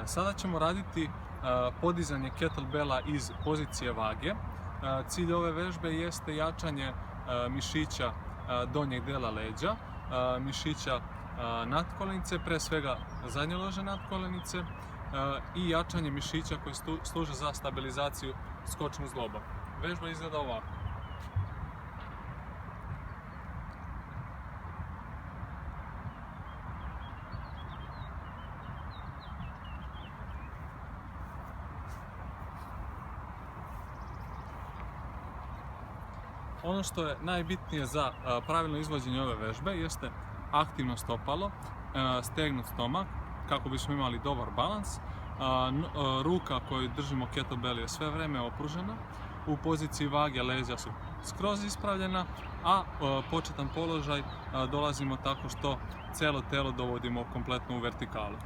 Sada ćemo raditi podizanje kettlebella iz pozicije vage. Cilj ove vežbe jeste jačanje mišića donjeg dela leđa, mišića natkolenice, pre svega zadnje lože natkolenice, i jačanje mišića koji služe za stabilizaciju skočnog zgloba. Vežba izgleda ovako. Ono što je najbitnije za pravilno izvođenje ove vežbe jeste aktivno stopalo, stegnut stomak kako bismo imali dobar balans, ruka koju držimo kettlebell je sve vreme opružena, u poziciji vage leđa su skroz ispravljena, a početan položaj dolazimo tako što celo telo dovodimo kompletno u vertikalu.